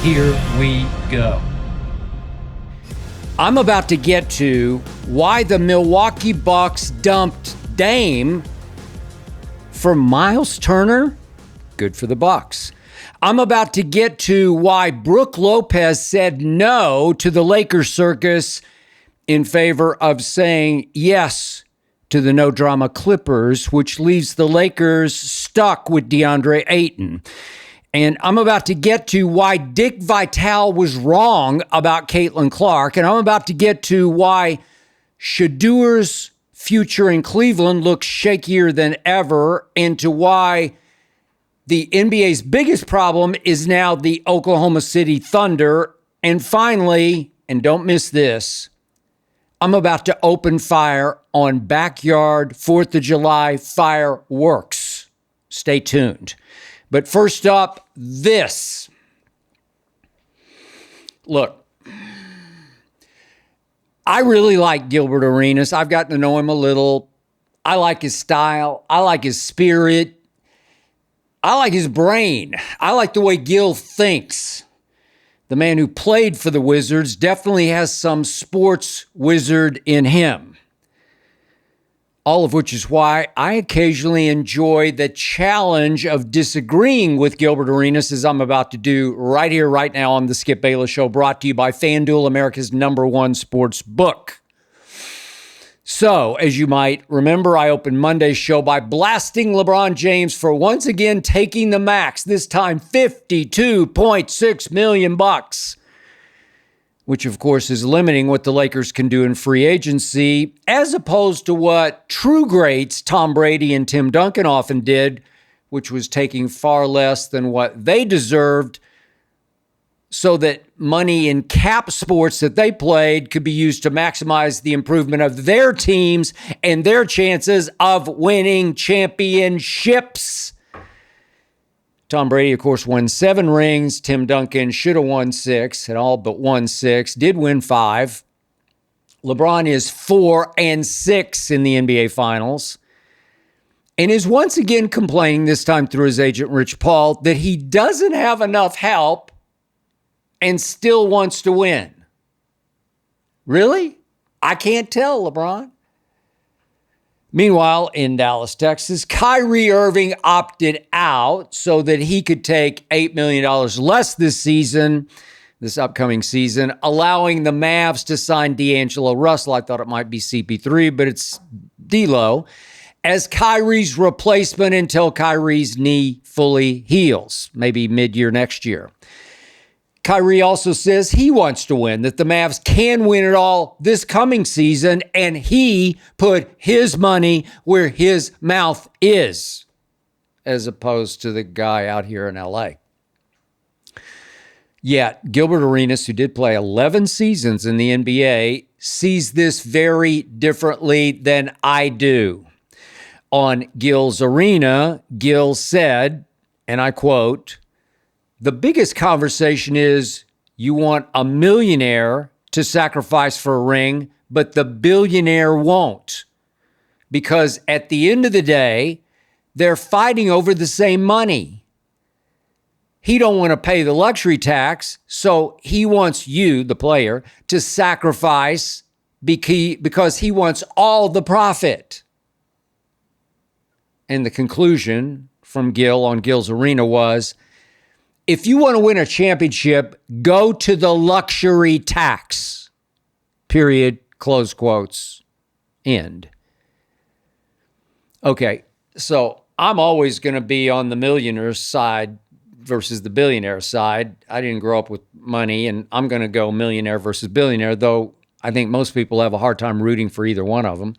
Here we go. I'm about to get to why the Milwaukee Bucks dumped Dame for Miles Turner. Good for the Bucks. I'm about to get to why Brook Lopez said no to the Lakers circus in favor of saying yes to the no-drama Clippers, which leaves the Lakers stuck with Deandre Ayton. And I'm about to get to why Dick Vitale was wrong about Caitlin Clark. And I'm about to get to why Shadeur's future in Cleveland looks shakier than ever, and to why the NBA's biggest problem is now the Oklahoma City Thunder. And finally, and don't miss this, I'm about to open fire on backyard 4th of July fireworks. Stay tuned. But first up, this. Look, I really like Gilbert Arenas. I've gotten to know him a little. I like his style. I like his spirit. I like his brain. I like the way Gil thinks. The man who played for the Wizards definitely has some sports wizard in him. All of which is why I occasionally enjoy the challenge of disagreeing with Gilbert Arenas, as I'm about to do right here, right now on the Skip Bayless Show, brought to you by FanDuel, America's #1 sports book. So, as you might remember, I opened Monday's show by blasting LeBron James for once again taking the max, this time $52.6 million, which of course is limiting what the Lakers can do in free agency, as opposed to what true greats Tom Brady and Tim Duncan often did, which was taking far less than what they deserved, so that money in cap sports that they played could be used to maximize the improvement of their teams and their chances of winning championships. Tom Brady, of course, won 7 rings. Tim Duncan should have won 6, had all but won 6, did win 5. LeBron is 4-6 in the NBA Finals, and is once again complaining, this time through his agent Rich Paul, that he doesn't have enough help and still wants to win. Really? I can't tell, LeBron. Meanwhile, in Dallas, Texas, Kyrie Irving opted out so that he could take $8 million less this upcoming season, allowing the Mavs to sign D'Angelo Russell. I thought it might be CP3, but it's D'Lo, as Kyrie's replacement until Kyrie's knee fully heals, maybe mid-year next year. Kyrie also says he wants to win, that the Mavs can win it all this coming season, and he put his money where his mouth is, as opposed to the guy out here in LA. Yet, Gilbert Arenas, who did play 11 seasons in the NBA, sees this very differently than I do. On Gil's Arena, Gil said, and I quote, "The biggest conversation is you want a millionaire to sacrifice for a ring, but the billionaire won't. Because at the end of the day, they're fighting over the same money. He don't want to pay the luxury tax, so he wants you, the player, to sacrifice because he wants all the profit." And the conclusion from Gil on Gil's Arena was, if you want to win a championship, go to the luxury tax. Period. Close quotes. End. Okay, so I'm always going to be on the millionaire's side versus the billionaire side. I didn't grow up with money, and I'm going to go millionaire versus billionaire, though I think most people have a hard time rooting for either one of them.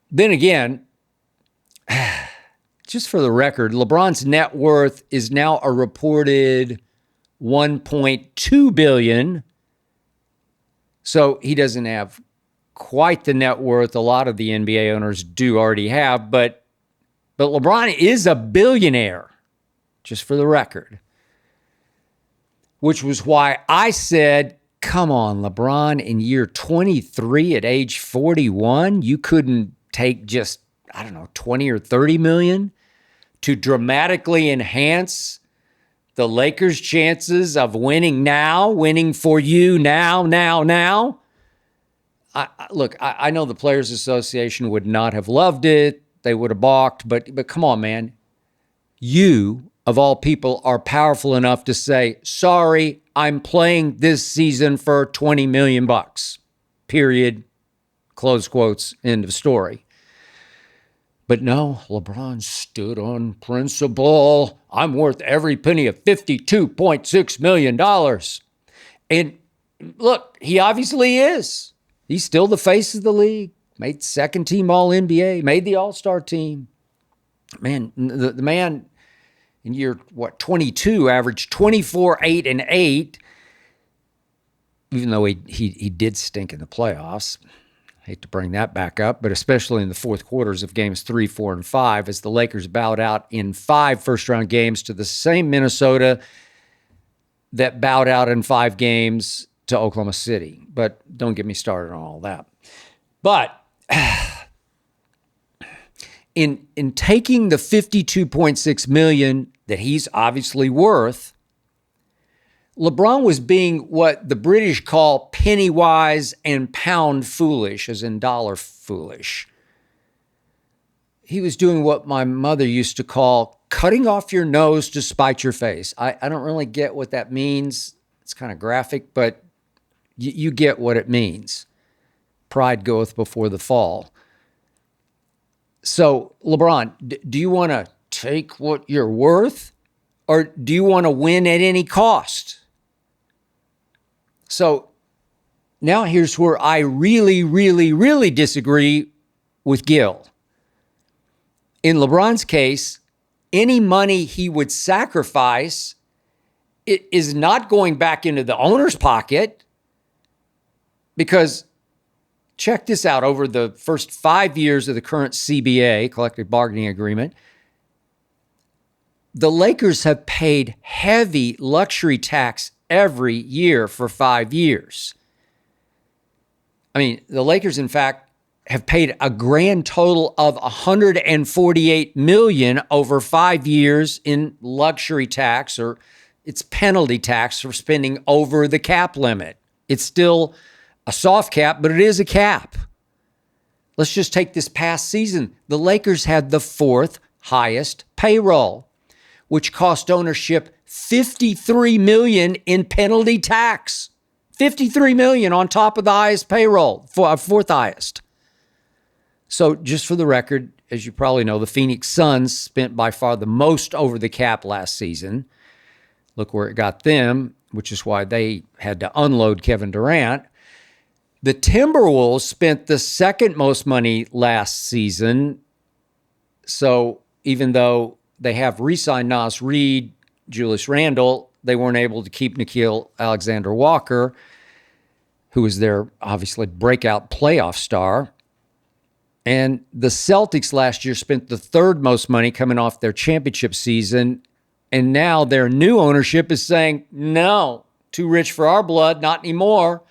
Then again, just for the record, LeBron's net worth is now a reported $1.2 billion. So he doesn't have quite the net worth a lot of the NBA owners do already have, but LeBron is a billionaire, just for the record. Which was why I said, come on, LeBron, in year 23 at age 41, you couldn't take just, 20 or 30 million to dramatically enhance the Lakers' chances of winning now, winning for you now. I know the Players Association would not have loved it. They would have balked, but come on, man. You, of all people, are powerful enough to say, sorry, I'm playing this season for $20 million. Period. Close quotes. End of story. But no, LeBron stood on principle. I'm worth every penny of $52.6 million. And look, he obviously is. He's still the face of the league. Made second team All-NBA, made the All-Star team. Man, the man in year, 22, averaged 24, 8, and 8, even though he did stink in the playoffs. Hate to bring that back up, but especially in the fourth quarters of games 3, 4, and 5, as the Lakers bowed out in 5 first-round games to the same Minnesota that bowed out in 5 games to Oklahoma City. But don't get me started on all that. But in taking the $52.6 million that he's obviously worth, LeBron was being what the British call penny wise and pound foolish, as in dollar foolish. He was doing what my mother used to call cutting off your nose to spite your face. I don't really get what that means. It's kind of graphic, but you get what it means. Pride goeth before the fall. So, LeBron, do you want to take what you're worth, or do you want to win at any cost? So now here's where I really disagree with Gil. In LeBron's case, any money he would sacrifice is not going back into the owner's pocket, because check this out. Over the first 5 years of the current CBA, collective bargaining agreement, the Lakers have paid heavy luxury tax every year for 5 years. I mean, the Lakers, in fact, have paid a grand total of $148 million over 5 years in luxury tax, or it's penalty tax for spending over the cap limit. It's still a soft cap, but it is a cap. Let's just take this past season. The Lakers had the 4th highest payroll, which cost ownership $53 million in penalty tax. $53 million on top of the highest payroll, 4th highest. So just for the record, as you probably know, the Phoenix Suns spent by far the most over the cap last season. Look where it got them, which is why they had to unload Kevin Durant. The Timberwolves spent the second most money last season. So even though they have re-signed Nas Reed, Julius Randle, they weren't able to keep Nickeil Alexander-Walker, who was their, obviously, breakout playoff star. And the Celtics last year spent the 3rd most money coming off their championship season. And now their new ownership is saying, no, too rich for our blood, not anymore.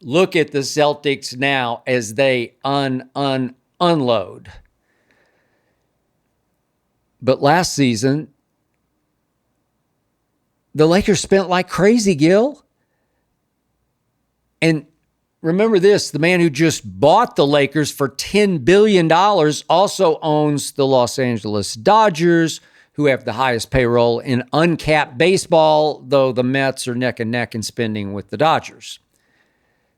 Look at the Celtics now as they unload. But last season, the Lakers spent like crazy, Gil. And remember this, the man who just bought the Lakers for $10 billion also owns the Los Angeles Dodgers, who have the highest payroll in uncapped baseball, though the Mets are neck and neck in spending with the Dodgers.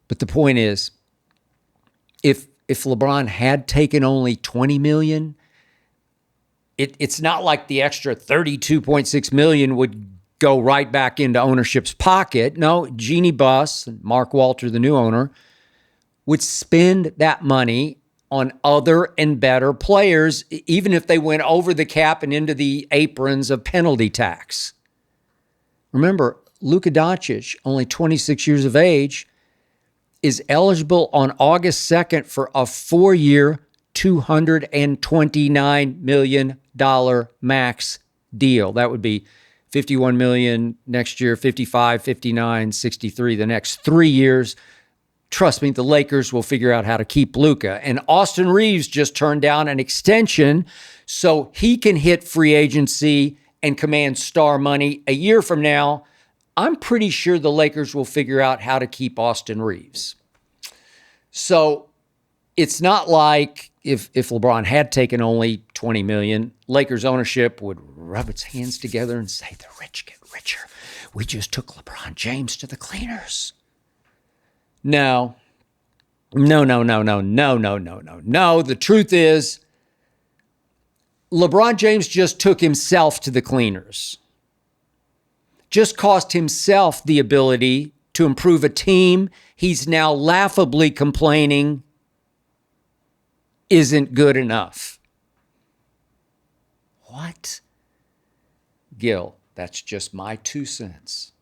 But the point is, if LeBron had taken only $20 million, it's not like the extra $32.6 million would go right back into ownership's pocket. No, Jeannie Buss, Mark Walter, the new owner, would spend that money on other and better players, even if they went over the cap and into the aprons of penalty tax. Remember, Luka Doncic, only 26 years of age, is eligible on August 2nd for a 4-year, $229 million max deal. That would be $51 million next year, $55, $59, $63 the next 3 years. Trust me, the Lakers will figure out how to keep Luka. And Austin Reeves just turned down an extension so he can hit free agency and command star money. A year from now, I'm pretty sure the Lakers will figure out how to keep Austin Reeves. So it's not like if LeBron had taken only $20 million, Lakers ownership would rub its hands together and say, the rich get richer. We just took LeBron James to the cleaners. No. The truth is, LeBron James just took himself to the cleaners. Just cost himself the ability to improve a team he's now laughably complaining isn't good enough. What? Gil, that's just my 2 cents.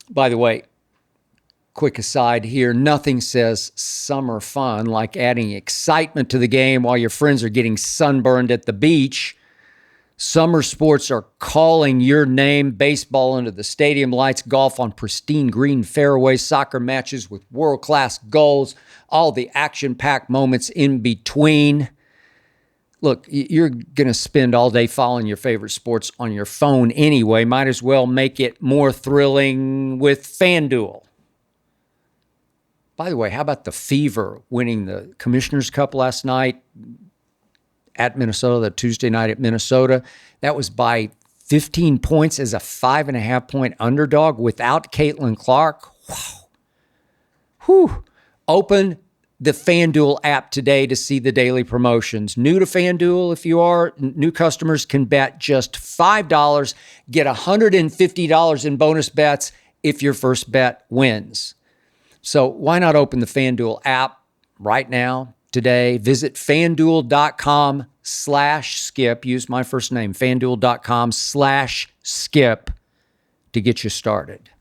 By the way, quick aside here, nothing says summer fun like adding excitement to the game while your friends are getting sunburned at the beach. Summer sports are calling your name, baseball under the stadium lights, golf on pristine green fairways, soccer matches with world-class goals, all the action-packed moments in between. Look, you're going to spend all day following your favorite sports on your phone anyway. Might as well make it more thrilling with FanDuel. By the way, how about the Fever winning the Commissioner's Cup last night at Minnesota, that Tuesday night at Minnesota? That was by 15 points as a 5.5-point underdog without Caitlin Clark. Wow. Whew. Open the FanDuel app today to see the daily promotions. New to FanDuel, if you are, new customers can bet just $5, get $150 in bonus bets if your first bet wins. So why not open the FanDuel app right now, today? Visit FanDuel.com/skip. Use my first name, FanDuel.com/skip to get you started.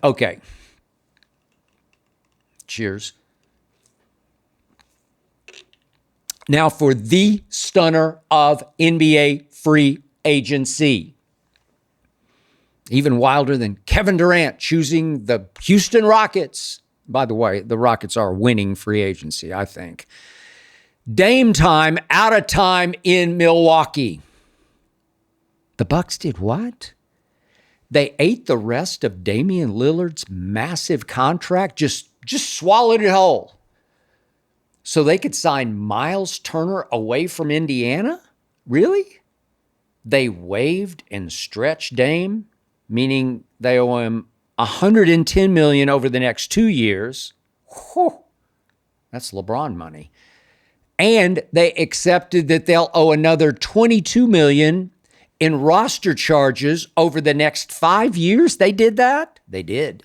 Okay. Cheers. Now for the stunner of NBA free agency. Even wilder than Kevin Durant choosing the Houston Rockets. By the way, the Rockets are winning free agency, I think. Dame time, out of time in Milwaukee. The Bucks did what? They ate the rest of Damian Lillard's massive contract, just swallowed it whole. So they could sign Miles Turner away from Indiana? Really? They waived and stretched Dame, meaning they owe him $110 million over the next 2 years. Whew, that's LeBron money. And they accepted that they'll owe another $22 million in roster charges over the next 5 years. They did that? They did.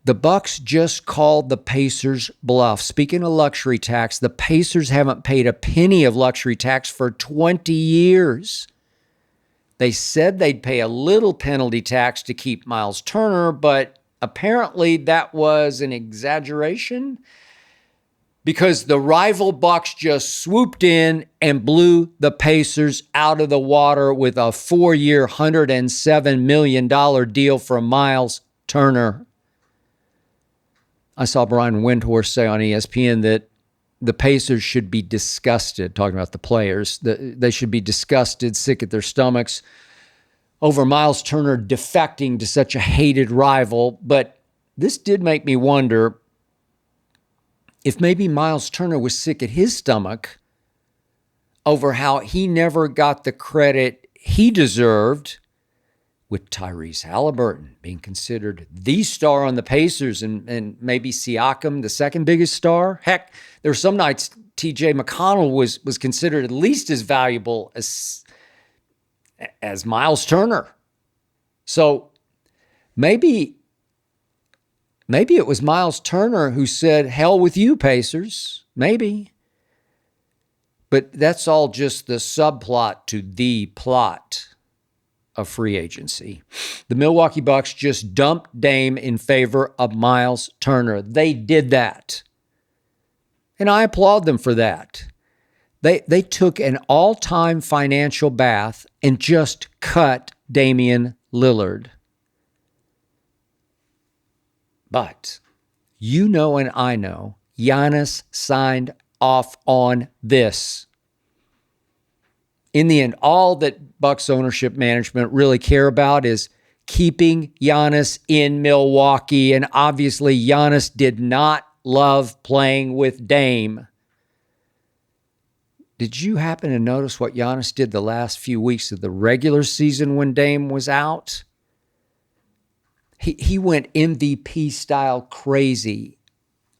The Bucks just called the Pacers bluff. Speaking of luxury tax, the Pacers haven't paid a penny of luxury tax for 20 years. They said they'd pay a little penalty tax to keep Miles Turner, but apparently that was an exaggeration because the rival Bucks just swooped in and blew the Pacers out of the water with a 4-year, $107 million deal for Miles Turner. I saw Brian Windhorst say on ESPN that the Pacers should be disgusted, talking about the players, they should be disgusted, sick at their stomachs over Miles Turner defecting to such a hated rival. But this did make me wonder if maybe Miles Turner was sick at his stomach over how he never got the credit he deserved, with Tyrese Halliburton being considered the star on the Pacers and maybe Siakam the second biggest star. Heck, there were some nights TJ McConnell was considered at least as valuable as Miles Turner. So maybe it was Miles Turner who said, hell with you, Pacers. Maybe. But that's all just the subplot to the plot of free agency. The Milwaukee Bucks just dumped Dame in favor of Miles Turner. They did that. And I applaud them for that. They took an all-time financial bath and just cut Damian Lillard. But you know and I know Giannis signed off on this. In the end, all that Bucks ownership management really care about is keeping Giannis in Milwaukee. And obviously, Giannis did not love playing with Dame. Did you happen to notice what Giannis did the last few weeks of the regular season when Dame was out? He went MVP style crazy.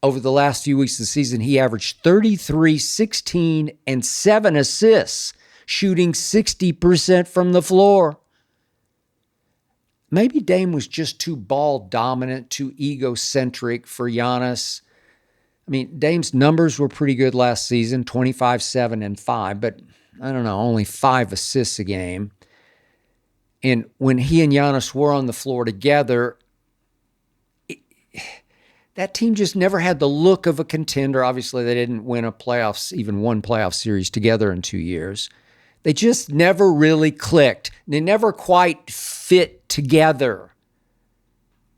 Over the last few weeks of the season, he averaged 33, 16, and 7 assists, shooting 60% from the floor. Maybe Dame was just too ball dominant, too egocentric for Giannis. I mean, Dame's numbers were pretty good last season, 25, 7, and 5, but I don't know, only 5 assists a game. And when he and Giannis were on the floor together, that team just never had the look of a contender. Obviously, they didn't win even one playoff series together in 2 years. They just never really clicked. They never quite fit together.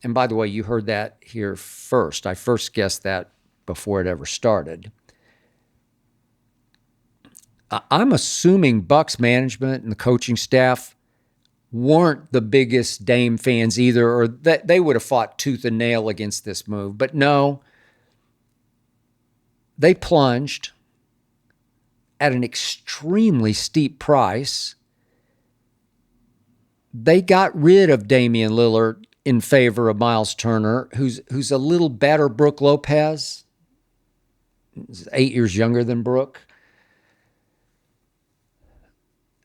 And by the way, you heard that here first. I first guessed that before it ever started. I'm assuming Bucks management and the coaching staff weren't the biggest Dame fans either, or that they would have fought tooth and nail against this move. But no, they plunged at an extremely steep price. They got rid of Damian Lillard in favor of Miles Turner, who's a little better Brook Lopez. He's 8 years younger than Brook.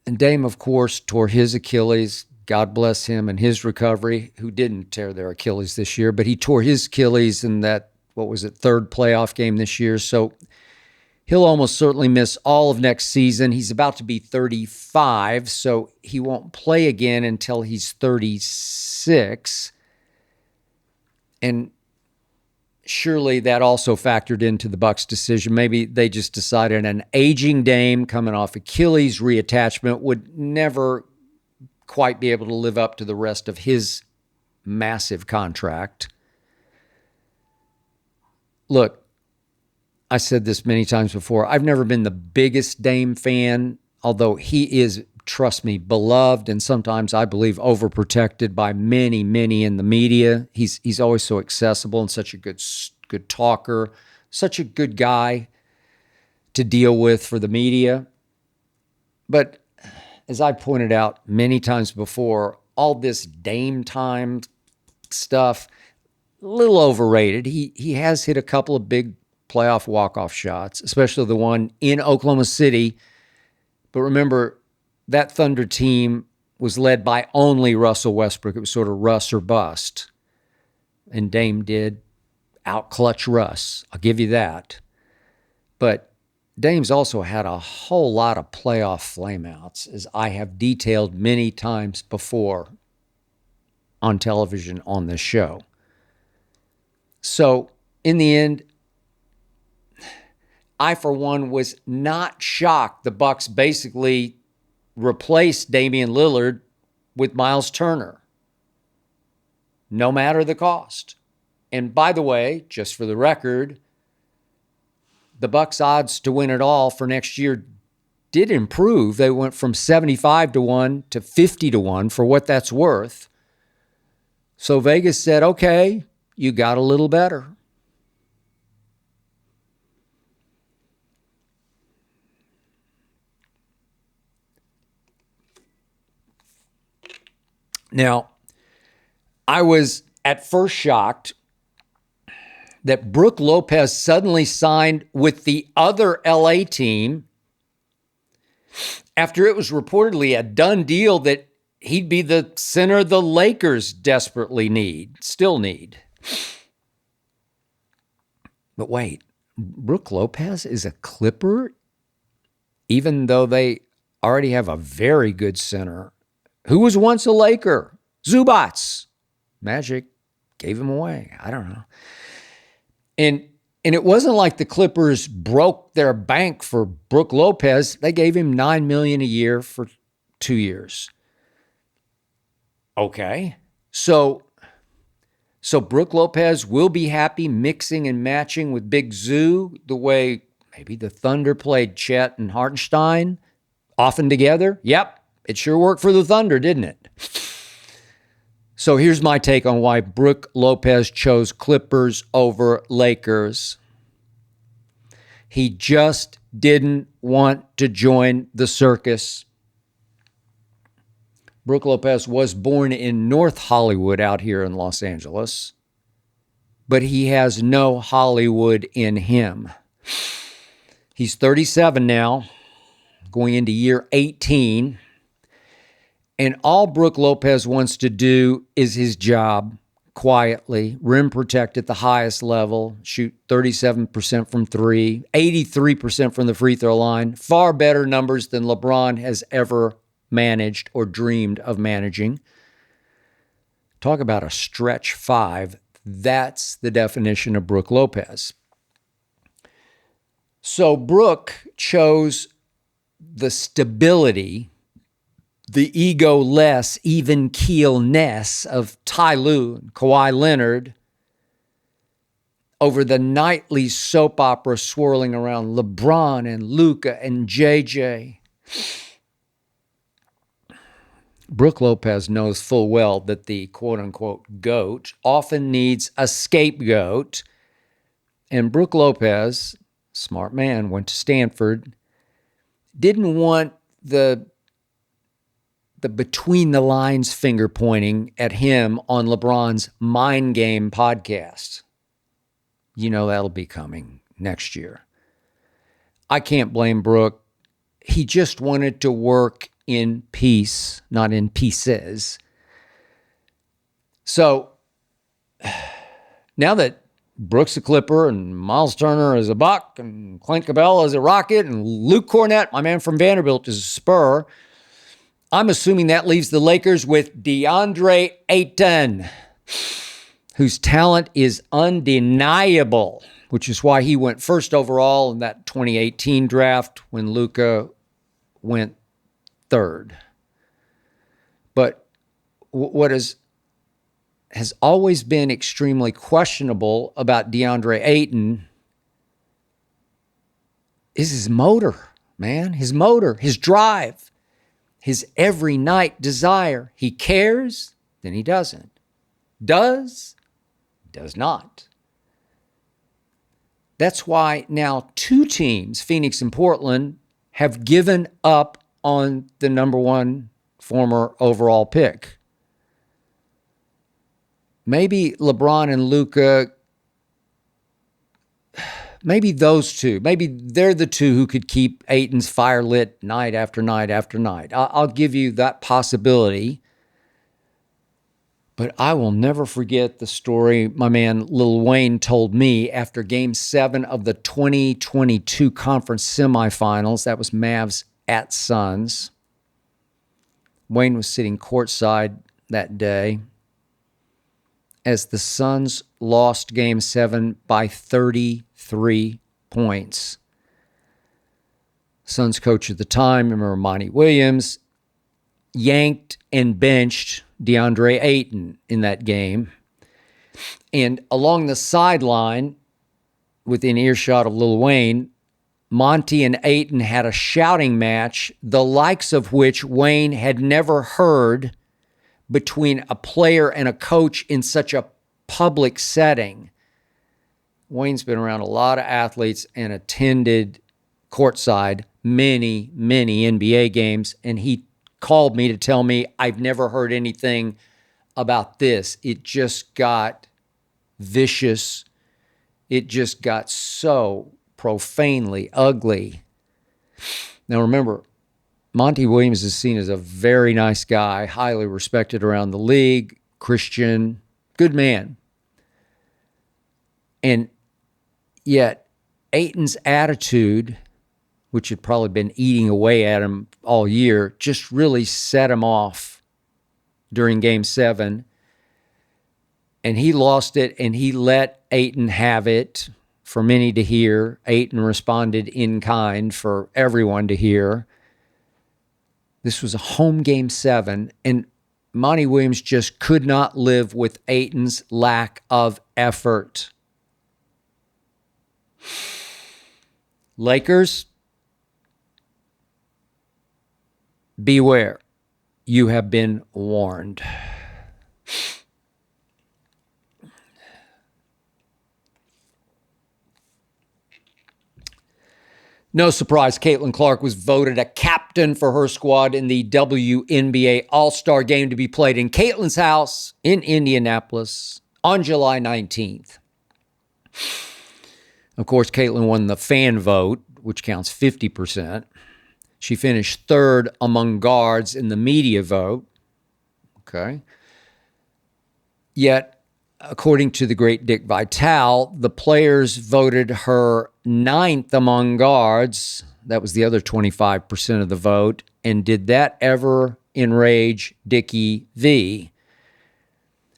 And Dame, of course, tore his Achilles. God bless him and his recovery, who didn't tear their Achilles this year, but he tore his Achilles in that, third playoff game this year. So he'll almost certainly miss all of next season. He's about to be 35, so he won't play again until he's 36. And surely that also factored into the Bucks' decision. Maybe they just decided an aging Dame coming off Achilles reattachment would never quite be able to live up to the rest of his massive contract. Look, I said this many times before. I've never been the biggest Dame fan, although he is, trust me, beloved and sometimes I believe overprotected by many, many in the media. He's always so accessible and such a good talker, such a good guy to deal with for the media. But as I pointed out many times before, all this Dame time stuff, a little overrated. He has hit a couple of big playoff walk-off shots, especially the one in Oklahoma City. But remember, that Thunder team was led by only Russell Westbrook. It was sort of Russ or bust. And Dame did out-clutch Russ. I'll give you that. But Dame's also had a whole lot of playoff flameouts, as I have detailed many times before on television on this show. So, in the end, I, for one, was not shocked the Bucks basically replaced Damian Lillard with Miles Turner, no matter the cost. And by the way, just for the record, the Bucks' odds to win it all for next year did improve. They went from 75-1 to 50-1 for what that's worth. So Vegas said, okay, you got a little better. Now, I was at first shocked that Brook Lopez suddenly signed with the other LA team after it was reportedly a done deal that he'd be the center the Lakers still need. But wait, Brook Lopez is a Clipper, even though they already have a very good center who was once a Laker, Zubats. Magic gave him away. I don't know. And it wasn't like the Clippers broke their bank for Brook Lopez. They gave him $9 million a year for 2 years. Okay. So Brook Lopez will be happy mixing and matching with Big Zoo the way Maybe the Thunder played Chet and Hartenstein often together. Yep, it sure worked for the Thunder, didn't it? So here's my take on why Brook Lopez chose Clippers over Lakers. He just didn't want to join the circus. Brook Lopez was born in North Hollywood out here in Los Angeles, but he has no Hollywood in him. He's 37 now, going into year 18. And all Brook Lopez wants to do is his job quietly, rim protect at the highest level, shoot 37% from three, 83% from the free throw line, far better numbers than LeBron has ever managed or dreamed of managing. Talk about a stretch five. That's the definition of Brook Lopez. So Brook chose the stability, the ego-less, even keelness of Ty Lue and Kawhi Leonard over the nightly soap opera swirling around LeBron and Luka and JJ. Brook Lopez knows full well that the quote-unquote GOAT often needs a scapegoat. And Brook Lopez, smart man, went to Stanford, didn't want the between the lines finger pointing at him on LeBron's Mind Game podcast. You know that'll be coming next year. I can't blame Brook. He just wanted to work in peace, not in pieces. So now that Brook's a Clipper and Miles Turner is a Buck and Clint Capella is a Rocket and Luke Cornett, my man from Vanderbilt, is a Spur, I'm assuming that leaves the Lakers with Deandre Ayton, whose talent is undeniable, which is why he went first overall in that 2018 draft when Luka went third. But what has always been extremely questionable about Deandre Ayton is his motor, man. His motor, his drive, his every night desire. He cares, then he doesn't. Does not. That's why now two teams, Phoenix and Portland, have given up on the number one former overall pick. Maybe LeBron and Luka, maybe those two, maybe they're the two who could keep Ayton's fire lit night after night after night. I'll give you that possibility. But I will never forget the story my man Lil Wayne told me after Game 7 of the 2022 conference semifinals. That was Mavs at Suns. Wayne was sitting courtside that day as the Suns lost Game 7 by 33 points. Suns coach at the time, remember Monty Williams, yanked and benched Deandre Ayton in that game. And along the sideline, within earshot of Lil Wayne, Monty and Ayton had a shouting match, the likes of which Wayne had never heard between a player and a coach in such a public setting. Wayne's been around a lot of athletes and attended courtside many, many NBA games, and he called me to tell me, I've never heard anything about this. It just got vicious. It just got so profanely ugly. Now remember, Monty Williams is seen as a very nice guy, highly respected around the league, Christian, good man. And yet Ayton's attitude, which had probably been eating away at him all year, just really set him off during Game 7. And he lost it, and he let Ayton have it for many to hear. Ayton responded in kind for everyone to hear. This was a home Game 7, and Monty Williams just could not live with Ayton's lack of effort. Lakers, beware. You have been warned. No surprise, Caitlin Clark was voted a captain for her squad in the WNBA All-Star Game to be played in Caitlin's house in Indianapolis on July 19th. Of course, Caitlin won the fan vote, which counts 50%. She finished third among guards in the media vote. Okay. Yet, according to the great Dick Vitale, the players voted her ninth among guards. That was the other 25% of the vote. And did that ever enrage Dickie V,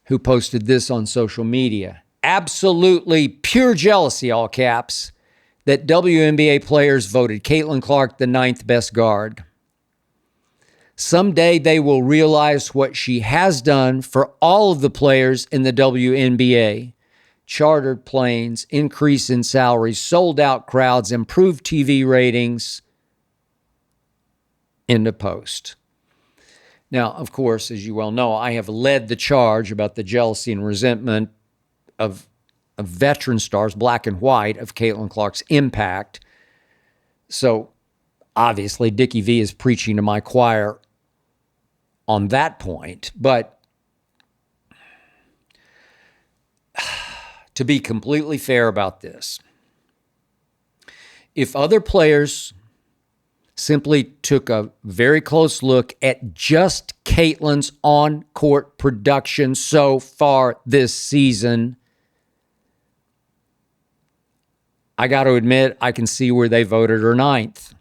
who posted this on social media? Absolutely pure jealousy, all caps, that WNBA players voted Caitlin Clark the ninth best guard. Someday they will realize what she has done for all of the players in the WNBA. Chartered planes, increase in salaries, sold out crowds, improved TV ratings. End of post. Now, of course, as you well know, I have led the charge about the jealousy and resentment of veteran stars, black and white, of Caitlin Clark's impact. So obviously, Dickie V is preaching to my choir on that point. But to be completely fair about this, if other players simply took a very close look at just Caitlin's on-court production so far this season, I got to admit, I can see where they voted her ninth.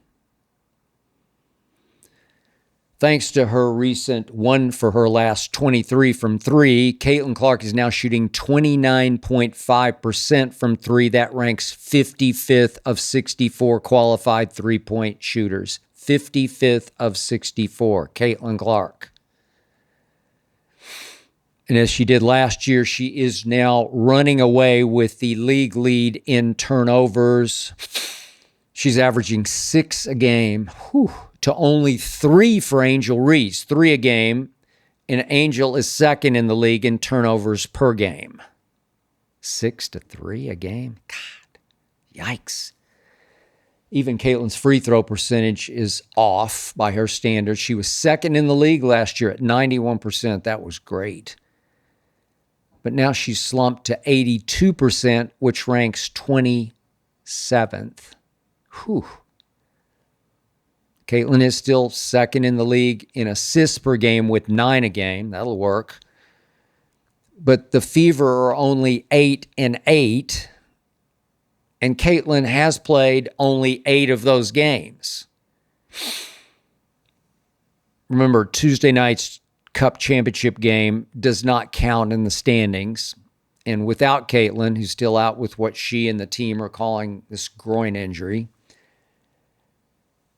Thanks to her recent 1 for her last 23 from three, Caitlin Clark is now shooting 29.5% from three. That ranks 55th of 64 qualified three-point shooters. 55th of 64, Caitlin Clark. And as she did last year, she is now running away with the league lead in turnovers. She's averaging 6 a game. Whew. To only 3 for Angel Reese, 3 a game, and Angel is second in the league in turnovers per game. 6 to 3 a game? God, yikes. Even Caitlin's free throw percentage is off by her standards. She was second in the league last year at 91%. That was great. But now she's slumped to 82%, which ranks 27th. Whew. Caitlin is still second in the league in assists per game with 9 a game. That'll work. But the Fever are only 8-8, and Caitlin has played only 8 of those games. Remember, Tuesday night's Cup championship game does not count in the standings. And without Caitlin, who's still out with what she and the team are calling this groin injury,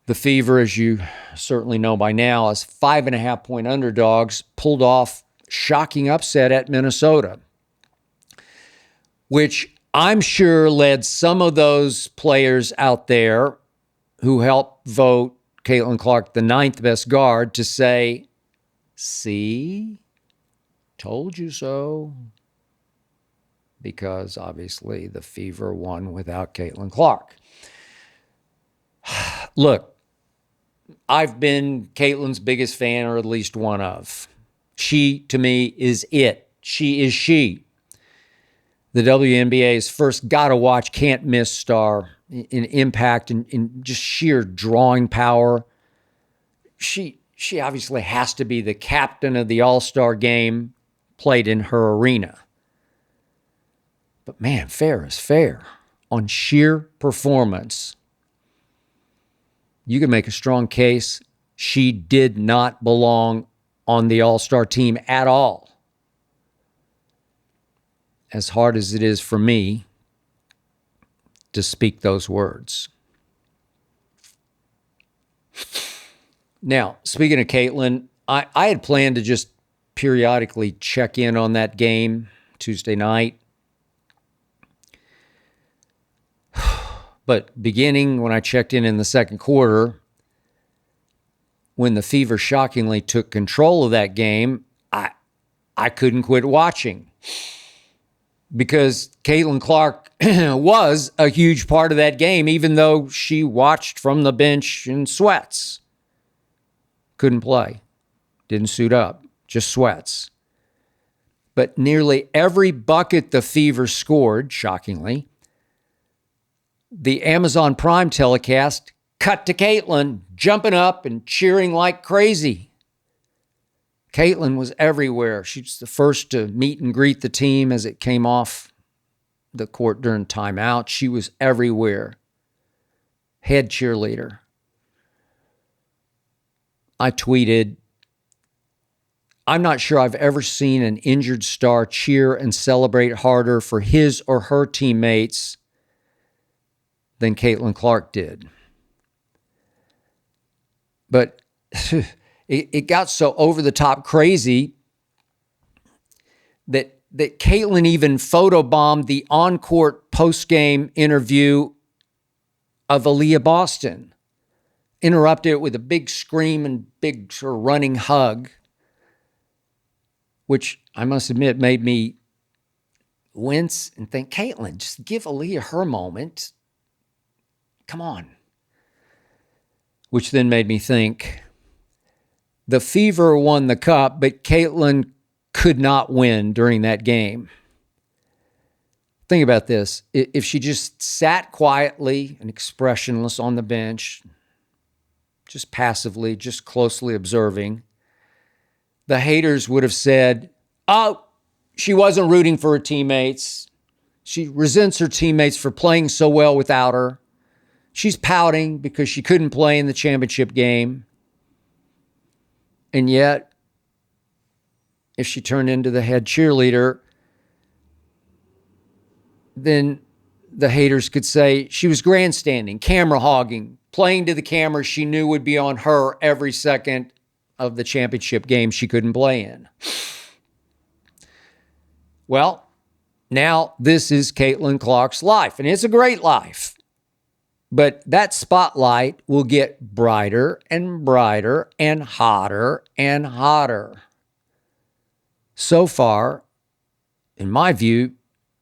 the Fever, as you certainly know by now, as 5.5-point underdogs, pulled off shocking upset at Minnesota, which I'm sure led some of those players out there who helped vote Caitlin Clark the ninth best guard to say, see, told you so. Because obviously the Fever won without Caitlin Clark. Look, I've been Caitlin's biggest fan, or at least one of. She, to me, is it. She is she. The WNBA's first gotta-watch, can't-miss star in impact and in just sheer drawing power. She obviously has to be the captain of the All-Star game played in her arena. But man, fair is fair. On sheer performance, you can make a strong case she did not belong on the All-Star team at all. As hard as it is for me to speak those words. Now, speaking of Caitlin, I had planned to just periodically check in on that game Tuesday night. But beginning when I checked in the second quarter, when the Fever shockingly took control of that game, I couldn't quit watching because Caitlin Clark was a huge part of that game, even though she watched from the bench in sweats. Couldn't play. Didn't suit up. Just sweats. But nearly every bucket the Fever scored, shockingly, the Amazon Prime telecast cut to Caitlin jumping up and cheering like crazy. Caitlin was everywhere. She was the first to meet and greet the team as it came off the court during timeout. She was everywhere. Head cheerleader. I tweeted, I'm not sure I've ever seen an injured star cheer and celebrate harder for his or her teammates than Caitlin Clark did. But it got so over-the-top crazy that Caitlin even photobombed the on-court post-game interview of Aaliyah Boston. Interrupted it with a big scream and big sort of running hug, which I must admit made me wince and think, Caitlin, just give Aaliyah her moment. Come on. Which then made me think, the Fever won the cup, but Caitlin could not win during that game. Think about this. If she just sat quietly and expressionless on the bench, just passively, just closely observing, the haters would have said, oh, she wasn't rooting for her teammates. She resents her teammates for playing so well without her. She's pouting because she couldn't play in the championship game. And yet, if she turned into the head cheerleader, then the haters could say she was grandstanding, camera hogging, playing to the camera she knew would be on her every second of the championship game she couldn't play in. Well, now this is Caitlin Clark's life, and it's a great life. But that spotlight will get brighter and brighter and hotter and hotter. So far, in my view,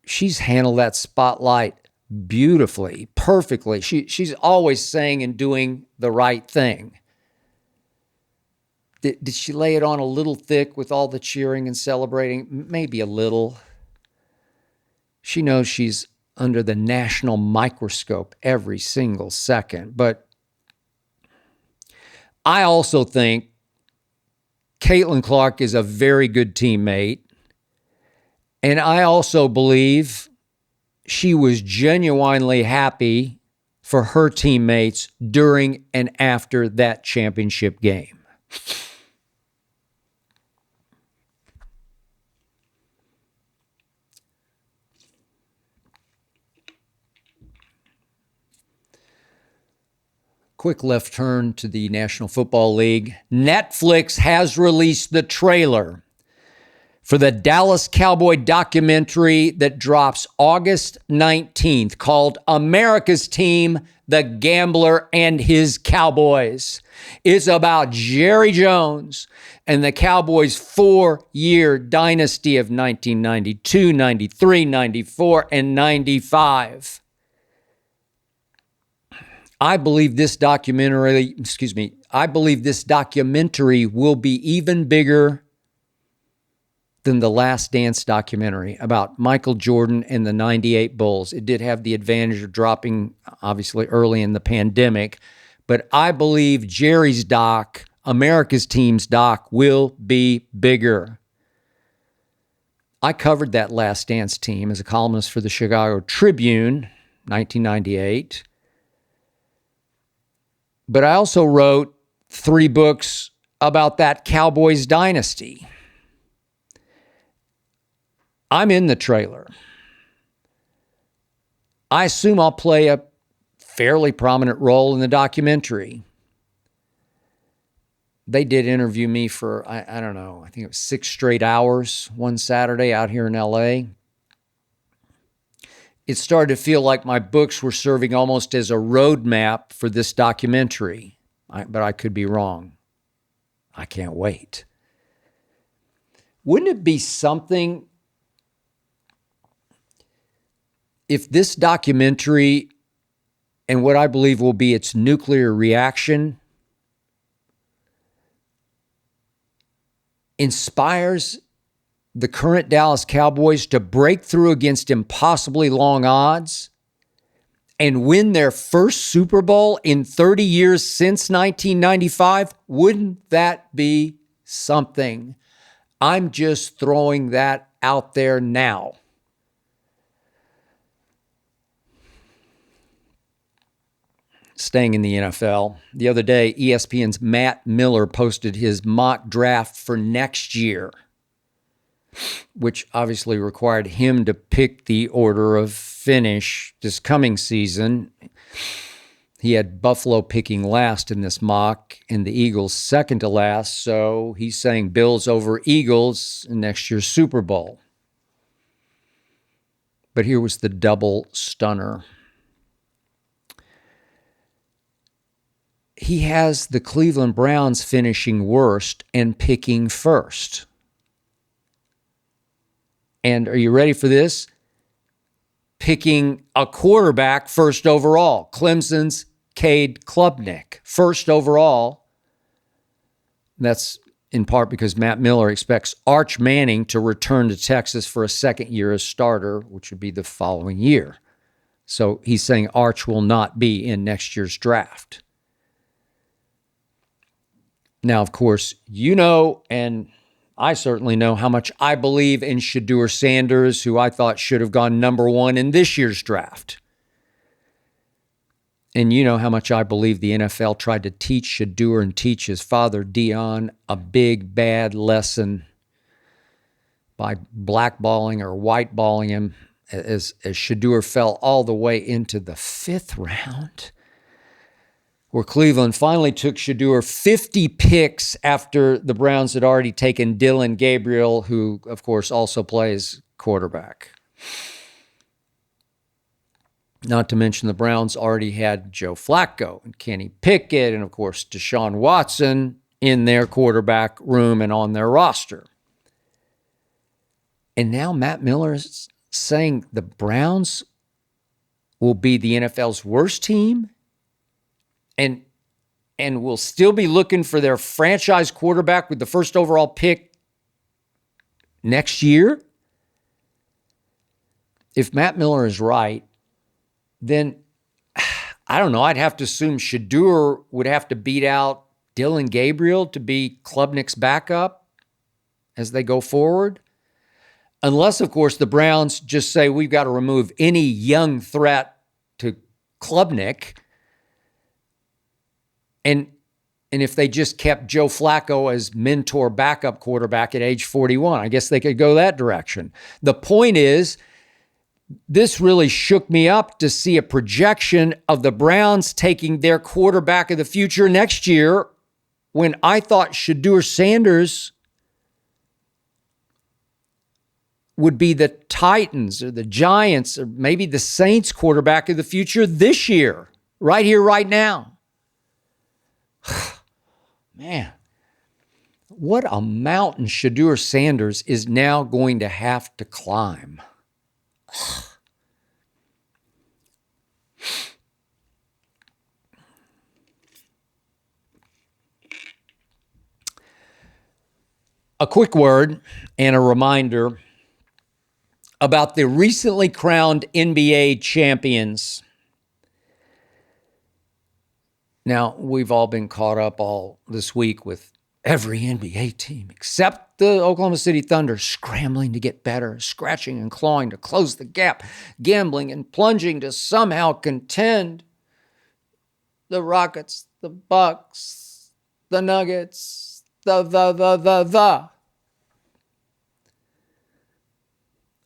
she's handled that spotlight beautifully, perfectly. She's always saying and doing the right thing. Did she lay it on a little thick with all the cheering and celebrating? Maybe a little. She knows she's under the national microscope every single second. But I also think Caitlin Clark is a very good teammate. And I also believe she was genuinely happy for her teammates during and after that championship game. Quick left turn to the National Football League. Netflix has released the trailer for the Dallas Cowboy documentary that drops August 19th called America's Team, The Gambler and His Cowboys. It's about Jerry Jones and the Cowboys' 4-year dynasty of 1992, 93, 94, and 95. I believe this documentary will be even bigger than the Last Dance documentary about Michael Jordan and the 98 Bulls. It did have the advantage of dropping, obviously, early in the pandemic, but I believe Jerry's doc, America's Team's doc, will be bigger. I covered that Last Dance team as a columnist for the Chicago Tribune, 1998. But I also wrote 3 books about that Cowboys dynasty. I'm in the trailer. I assume I'll play a fairly prominent role in the documentary. They did interview me for, I don't know, I think it was 6 straight hours one Saturday out here in LA. it started to feel like my books were serving almost as a roadmap for this documentary. But I could be wrong. I can't wait. Wouldn't it be something if this documentary and what I believe will be its nuclear reaction inspires the current Dallas Cowboys to break through against impossibly long odds and win their first Super Bowl in 30 years since 1995? Wouldn't that be something? I'm just throwing that out there now. Staying in the NFL, the other day, ESPN's Matt Miller posted his mock draft for next year, which obviously required him to pick the order of finish this coming season. He had Buffalo picking last in this mock and the Eagles second to last, so he's saying Bills over Eagles in next year's Super Bowl. But here was the double stunner. He has the Cleveland Browns finishing worst and picking first. And are you ready for this? Picking a quarterback first overall. Clemson's Cade Klubnik, first overall. That's in part because Matt Miller expects Arch Manning to return to Texas for a second year as starter, which would be the following year. So he's saying Arch will not be in next year's draft. Now, of course, you know, and I certainly know how much I believe in Shedeur Sanders, who I thought should have gone number one in this year's draft. And you know how much I believe the NFL tried to teach Shedeur and teach his father, Deion, a big, bad lesson by blackballing or whiteballing him as Shedeur fell all the way into the 5th round, where Cleveland finally took Shedeur 50 picks after the Browns had already taken Dylan Gabriel, who, of course, also plays quarterback. Not to mention the Browns already had Joe Flacco and Kenny Pickett and, of course, Deshaun Watson in their quarterback room and on their roster. And now Matt Miller is saying the Browns will be the NFL's worst team and will still be looking for their franchise quarterback with the first overall pick next year. If Matt Miller is right, then I don't know. I'd have to assume Shedeur would have to beat out Dylan Gabriel to be Klubnik's backup as they go forward. Unless, of course, the Browns just say we've got to remove any young threat to Klubnik. And if they just kept Joe Flacco as mentor backup quarterback at age 41, I guess they could go that direction. The point is, this really shook me up to see a projection of the Browns taking their quarterback of the future next year when I thought Shedeur Sanders would be the Titans or the Giants or maybe the Saints quarterback of the future this year, right here, right now. Man, what a mountain Shedeur Sanders is now going to have to climb. A quick word and a reminder about the recently crowned NBA champions. Now, we've all been caught up all this week with every NBA team except the Oklahoma City Thunder scrambling to get better, scratching and clawing to close the gap, gambling and plunging to somehow contend. The Rockets, the Bucks, the Nuggets, the.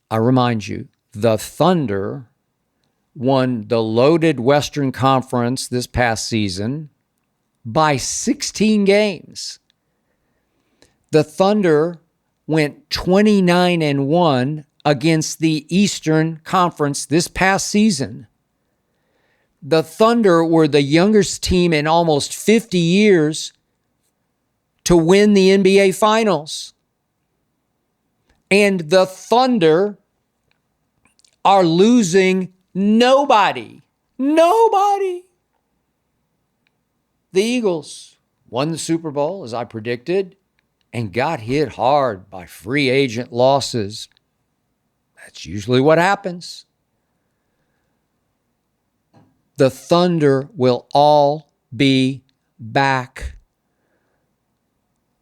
I remind you, the Thunder won the loaded Western Conference this past season by 16 games. The Thunder went 29-1 against the Eastern Conference this past season. The Thunder were the youngest team in almost 50 years to win the NBA Finals. And the Thunder are losing nobody. Nobody. The Eagles won the Super Bowl, as I predicted, and got hit hard by free agent losses. That's usually what happens. The Thunder will all be back.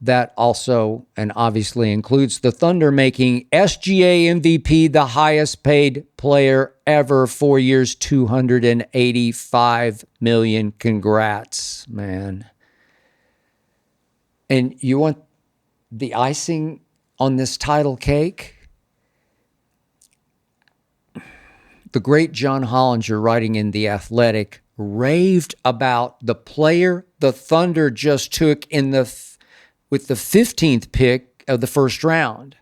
That also and obviously includes the Thunder making SGA MVP the highest paid player ever, 4 years, $285 million. Congrats, man. And you want the icing on this title cake? The great John Hollinger, writing in The Athletic, raved about the player the Thunder just took with the 15th pick of the first round.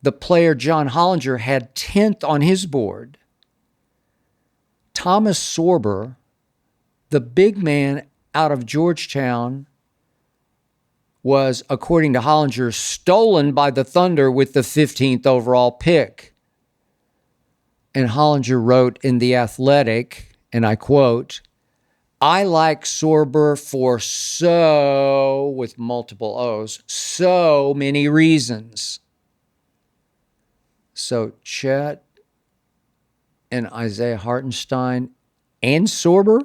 The player John Hollinger had 10th on his board. Thomas Sorber, the big man out of Georgetown, was, according to Hollinger, stolen by the Thunder with the 15th overall pick. And Hollinger wrote in The Athletic, and I quote, "I like Sorber for with multiple O's, so many reasons." So Chet and Isaiah Hartenstein and Sorber,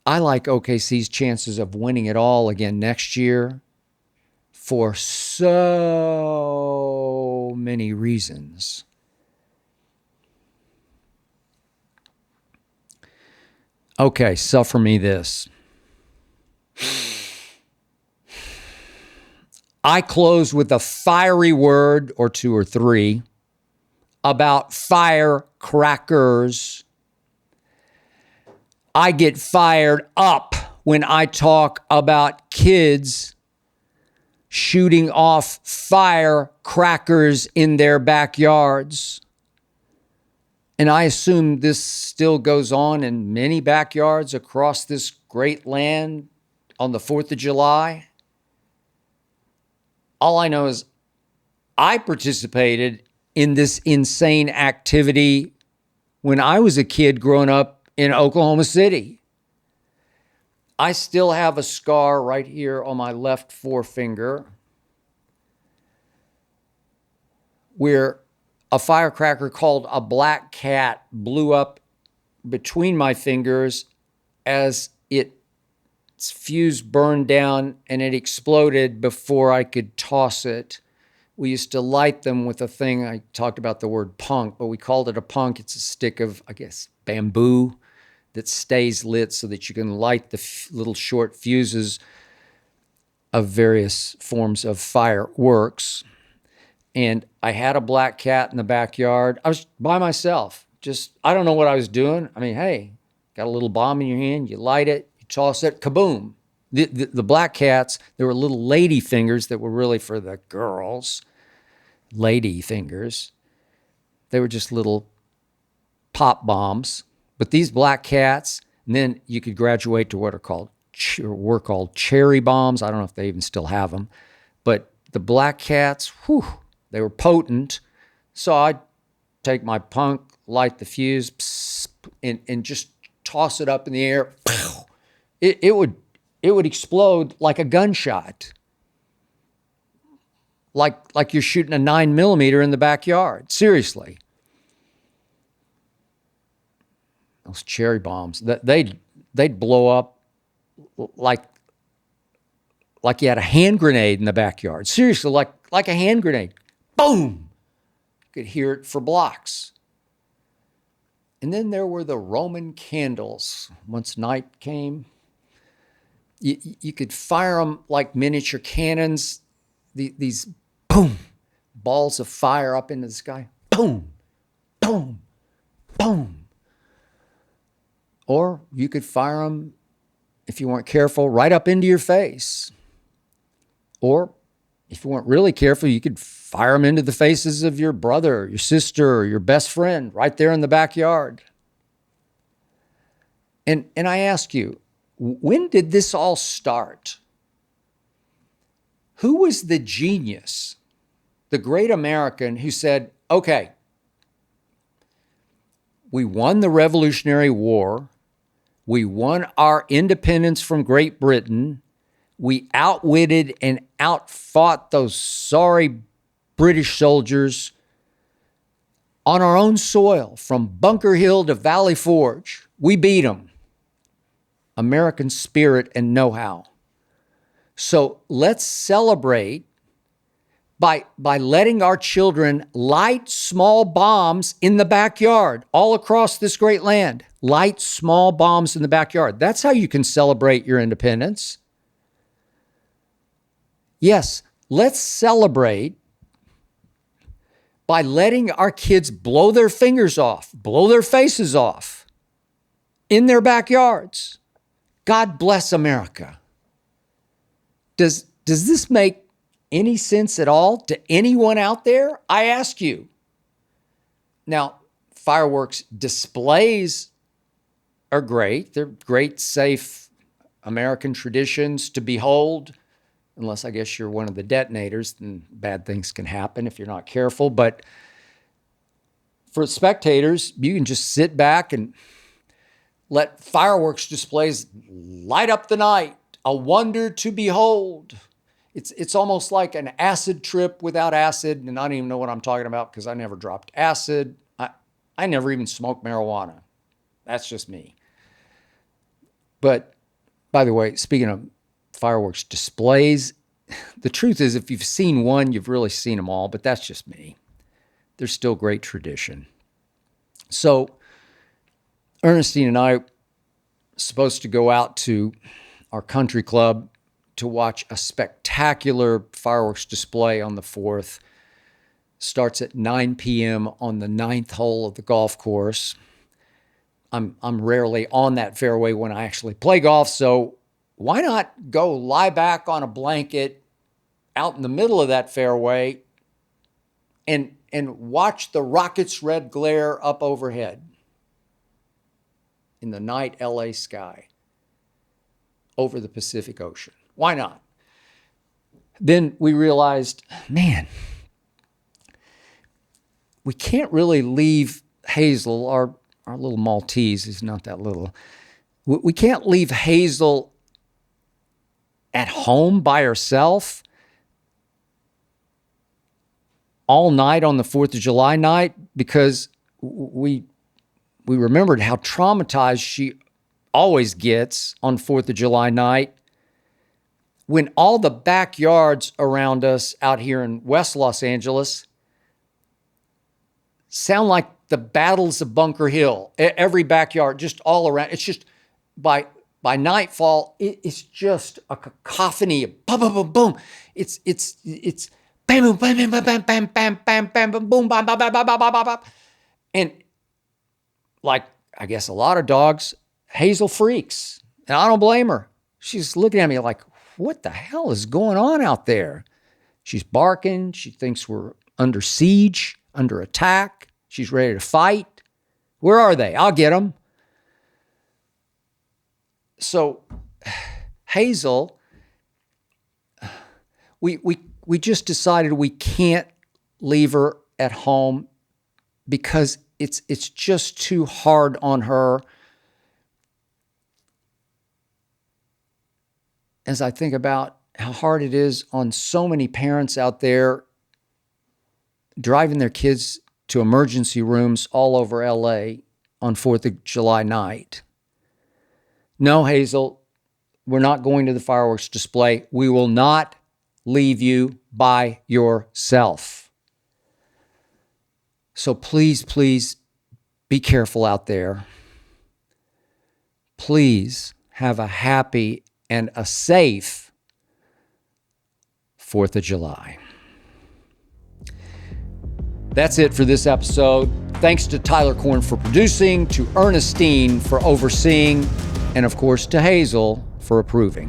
I like OKC's chances of winning it all again next year for so many reasons. Okay, suffer me this. I close with a fiery word or two or three about firecrackers. I get fired up when I talk about kids shooting off firecrackers in their backyards. And I assume this still goes on in many backyards across this great land on the 4th of July. All I know is I participated in this insane activity when I was a kid growing up in Oklahoma City. I still have a scar right here on my left forefinger where a firecracker called a black cat blew up between my fingers as its fuse burned down and it exploded before I could toss it. We used to light them with a thing. I talked about the word punk, but we called it a punk. It's a stick of, I guess, bamboo that stays lit so that you can light the little short fuses of various forms of fireworks. And I had a black cat in the backyard. I was by myself. I don't know what I was doing. I mean, hey, got a little bomb in your hand, you light it, you toss it, kaboom. The black cats, there were little lady fingers that were really for the girls. Lady fingers. They were just little pop bombs. But these black cats, and then you could graduate to what were called cherry bombs. I don't know if they even still have them. But the black cats, they were potent. So I'd take my punk, light the fuse, and just toss it up in the air. It would explode like a gunshot. Like you're shooting a 9mm in the backyard. Seriously. Those cherry bombs, they'd blow up like you had a hand grenade in the backyard. Seriously, like a hand grenade. Boom! You could hear it for blocks. And then there were the Roman candles. Once night came, you could fire them like miniature cannons. These boom, balls of fire up into the sky. Boom, boom, boom. Or you could fire them, if you weren't careful, right up into your face. Or If you weren't really careful, you could fire them into the faces of your brother, your sister, or your best friend right there in the backyard. And I ask you, when did this all start? Who was the genius, the great American who said, okay, we won the Revolutionary War. We won our independence from Great Britain. We outwitted and outfought those sorry British soldiers on our own soil, from Bunker Hill to Valley Forge. We beat them. American spirit and know-how. So let's celebrate by letting our children light small bombs in the backyard all across this great land. Light small bombs in the backyard. That's how you can celebrate your independence. Yes, let's celebrate by letting our kids blow their fingers off, blow their faces off in their backyards. God bless America. Does this make any sense at all to anyone out there? I ask you. Now, fireworks displays are great. They're great, safe American traditions to behold. Unless I guess you're one of the detonators, then bad things can happen if you're not careful. But for spectators, you can just sit back and let fireworks displays light up the night, a wonder to behold. It's almost like an acid trip without acid, and I don't even know what I'm talking about because I never dropped acid. I never even smoked marijuana. That's just me. But by the way, speaking of fireworks displays, the truth is if you've seen one, you've really seen them all, but that's just me. They're still great tradition. So Ernestine and I are supposed to go out to our country club to watch a spectacular fireworks display on the 4th. Starts at 9 p.m. on the 9th hole of the golf course. I'm rarely on that fairway when I actually play golf, so why not go lie back on a blanket out in the middle of that fairway and watch the rocket's red glare up overhead in the night LA sky over the Pacific Ocean? Why not? Then we realized, man, we can't really leave Hazel, our little Maltese, is not that little. We can't leave Hazel at home by herself all night on the 4th of July night because we remembered how traumatized she always gets on 4th of July night when all the backyards around us out here in West Los Angeles sound like the battles of Bunker Hill. Every backyard, just all around. It's just by nightfall, it's just a cacophony of boom, boom, boom, boom. It's bam, boom, bam, bam, bam, bam, bam, bam, bam, bam, boom, bam, bam, bam, bam, bam, bam, bam. And like, I guess a lot of dogs, Hazel freaks. And I don't blame her. She's looking at me like, what the hell is going on out there? She's barking. She thinks we're under siege, under attack. She's ready to fight. Where are they? I'll get them. So Hazel, we just decided we can't leave her at home because it's just too hard on her. As I think about how hard it is on so many parents out there driving their kids to emergency rooms all over LA on 4th of July night. No, Hazel, we're not going to the fireworks display. We will not leave you by yourself. So please, please be careful out there. Please have a happy and a safe 4th of July. That's it for this episode. Thanks to Tyler Korn for producing, to Ernestine for overseeing, and of course to Hazel for approving.